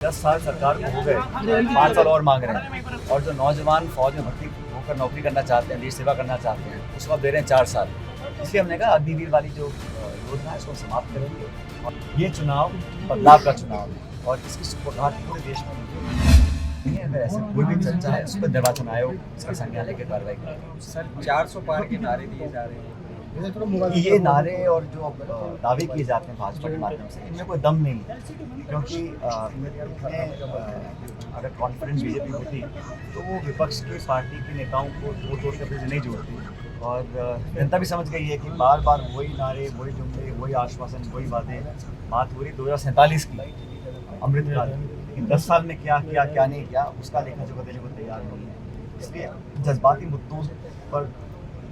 10 साल सरकार को हो गए, 5 साल और मांग रहे हैं। और जो नौजवान फौज में भर्ती होकर नौकरी करना चाहते हैं, देश सेवा करना चाहते हैं, उसको अब दे रहे हैं 4 साल। इसलिए हमने कहा अग्निवीर वाली जो योजना है इसको समाप्त करेंगे। और ये चुनाव बदलाव का चुनाव है और इसकी सुपुर्द पूरे देश में नहीं है। अगर ऐसे कोई भी चर्चा है उस पर निर्वाचन आयोग इसका संज्ञान लेकर कार्रवाई करेगा। सर 400 पार के नारे दिए जा रहे हैं। ये नारे और जो दावे किए जाते हैं भाजपा के माध्यम से, इनमें कोई दम नहीं है। क्योंकि अगर कॉन्फिडेंस बीजेपी होती तो वो विपक्ष की पार्टी के नेताओं को तोड़ के अपने से नहीं जोड़ती। और जनता भी समझ गई है कि बार बार वही नारे, वही जुमले, वही आश्वासन, वही बातें। बात हो रही 2047 की, अमृतकाल की, लेकिन 10 साल में क्या किया क्या नहीं किया उसका लेखा जोखा देने को तैयार नहीं है। इसलिए जज्बाती मुद्दों पर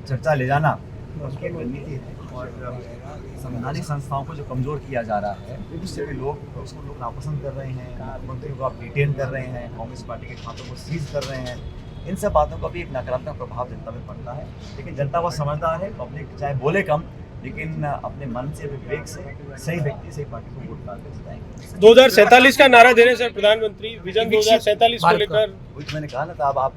चर्चा ले जाना उनकी एक रणनीति है। और संवैधानिक संस्थाओं को जो कमज़ोर किया जा रहा है, उससे भी उसको लोग नापसंद कर रहे हैं। मुख्यमंत्री को आप डिटेन कर रहे हैं, कांग्रेस पार्टी के खातों को सीज कर रहे हैं। इन सब बातों का भी एक नकारात्मक प्रभाव जनता में पड़ता है। लेकिन जनता बहुत समझदार है, पब्लिक चाहे बोले कम लेकिन अपने मन से, विवेक से सही व्यक्ति, सही पार्टी को वोट डालकर जिताएंगे। 2047 का नारा देने से प्रधानमंत्री विजन 2047 को लेकर, वही मैंने कहा ना था, अब आप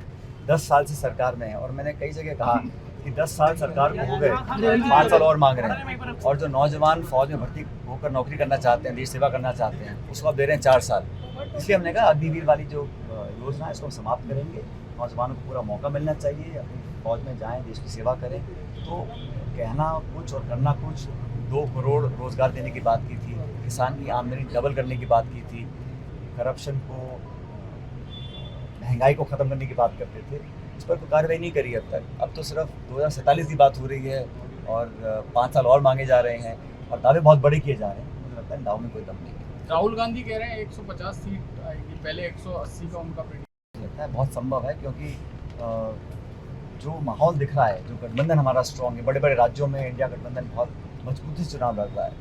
10 साल से सरकार में हैं और मैंने कई जगह कहा कि 10 साल सरकार को हो गए, 5 साल और मांग रहे हैं। और जो नौजवान फौज में भर्ती होकर नौकरी करना चाहते हैं, देश सेवा करना चाहते हैं, उसको अब दे रहे हैं 4 साल। इसलिए हमने कहा अग्निवीर वाली जो योजना है इसको हम समाप्त करेंगे। नौजवानों को पूरा मौका मिलना चाहिए, अपनी फौज में जाएं, देश की सेवा करें। तो कहना कुछ और करना कुछ। 2 करोड़ रोजगार देने की बात की थी, किसान की आमदनी डबल करने की बात की थी, करप्शन को, महंगाई को ख़त्म करने की बात करते थे। इस पर कोई कार्रवाई नहीं करी अब तक। अब तो सिर्फ 2047 की बात हो रही है और 5 साल और मांगे जा रहे हैं और दावे बहुत बड़े किए जा रहे हैं। मुझे लगता है दाव में कोई दम नहीं है। राहुल गांधी कह रहे हैं 150 सीट आएगी, पहले 180 का उनका प्रेडिक्शन लगता है बहुत संभव है। क्योंकि जो माहौल दिख रहा है, जो गठबंधन हमारा स्ट्रॉन्ग है, बड़े बड़े राज्यों में इंडिया गठबंधन बहुत मजबूती से चुनाव लड़ रहा है,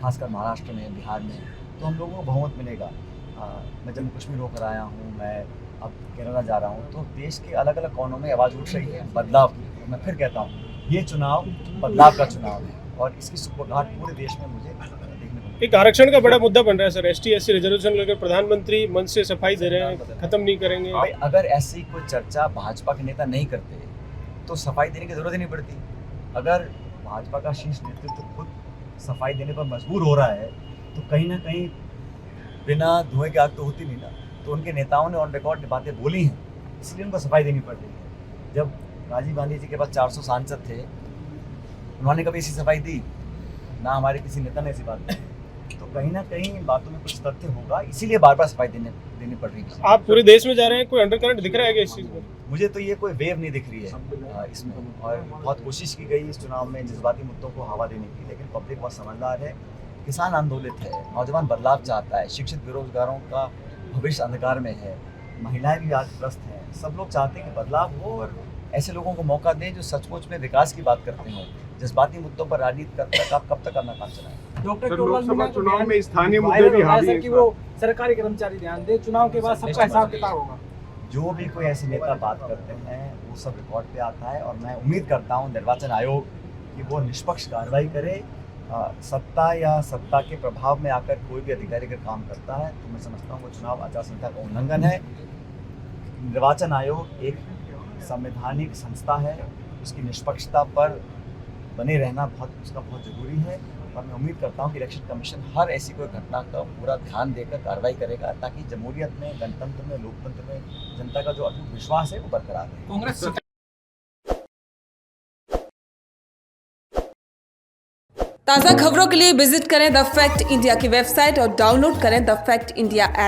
खासकर महाराष्ट्र में, बिहार में। तो हम लोगों को बहुमत मिलेगा। मैं जम्मू कश्मीर होकर आया हूँ, मैं अब केरला जा रहा हूँ, तो देश के अलग अलग कोनों में आवाज़ उठ रही है बदलाव की। मैं फिर कहता हूँ ये चुनाव बदलाव का चुनाव है और इसकी सुपुर्द पूरे देश में मुझे देखने को एक आरक्षण का बड़ा मुद्दा बन रहा है सर। ST/SC रिजर्वेशन लेकर प्रधानमंत्री मन से सफाई दे रहे हैं, खत्म नहीं करेंगे। भाई अगर ऐसी कोई चर्चा भाजपा के नेता नहीं करते तो सफाई देने की जरूरत ही नहीं पड़ती। अगर भाजपा का शीर्ष नेतृत्व खुद सफाई देने पर मजबूर हो रहा है तो कहीं ना कहीं बिना धुएं की आग तो होती नहीं ना। तो उनके नेताओं ने ऑन रिकॉर्ड बातें बोली हैं, इसलिए उनको सफाई देनी पड़ रही है। जब राजीव गांधी जी के पास 400 सांसद थे, उन्होंने कभी ऐसी सफाई दी ना, हमारे किसी नेता ने ऐसी बात की। तो कहीं ना कहीं इन बातों में कुछ तथ्य होगा, इसीलिए बार बार सफाई देनी पड़ रही है। आप पूरे देश में जा रहे हैं, कोई अंडरकरंट दिख रहा है क्या इस चीज़ में? मुझे तो ये कोई वेव नहीं दिख रही है इसमें। और बहुत कोशिश की गई इस चुनाव में जज्बाती मुद्दों को हवा देने की, लेकिन पब्लिक बहुत समझदार है, किसान आंदोलित है, नौजवान बदलाव चाहता है, शिक्षित बेरोजगारों का भविष्य अंधकार में है, महिलाएं भी आज ग्रस्त हैं। सब लोग चाहते हैं कि बदलाव हो और ऐसे लोगों को मौका दें जो सचमुच में विकास की बात करते हों। जज्बाती मुद्दों पर राजनीति करते आप कब तक अपना काम चलाएं? डॉक्टर लोकसभा चुनाव में स्थानीय मुद्दे भी हावी हैं कि वो सरकारी कर्मचारी ध्यान दे, चुनाव के बाद सबका हिसाब किताब होगा। जो भी कोई ऐसे नेता बात करते हैं वो सब रिकॉर्ड पे आता है और मैं उम्मीद करता हूँ निर्वाचन आयोग कि वो निष्पक्ष कार्रवाई करे। सत्ता या सत्ता के प्रभाव में आकर कोई भी अधिकारी अगर काम करता है तो मैं समझता हूँ वो चुनाव आचार संहिता का उल्लंघन है। निर्वाचन आयोग एक संवैधानिक संस्था है, उसकी निष्पक्षता पर बने रहना उसका बहुत जरूरी है। और मैं उम्मीद करता हूँ कि इलेक्शन कमीशन हर ऐसी कोई घटना का पूरा ध्यान देकर कार्रवाई करेगा ताकि जमहूरियत में, गणतंत्र में, लोकतंत्र में जनता का जो अटूट विश्वास है वो बरकरार रहे। कांग्रेस ताज़ा खबरों के लिए विजिट करें द फैक्ट इंडिया की वेबसाइट और डाउनलोड करें द फैक्ट इंडिया ऐप।